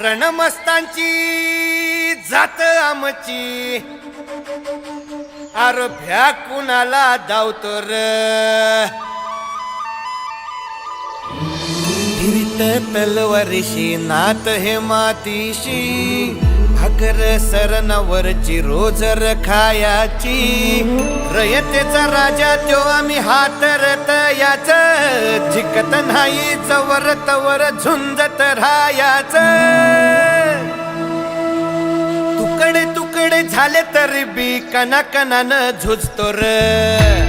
रणमस्तांची जात आमची अर भ्या कुणाला धावतो र फिरित तलवारीशी नात हे मातीशी भाकर सरणावरची रोजर खायाची रयतेचा राजा त्यो आम्ही हातरत याच जिकत नाही जवर तवर झुंजत राहायाच तुकडे तुकडे झाले तरी बी कणाकणानं झुजतो र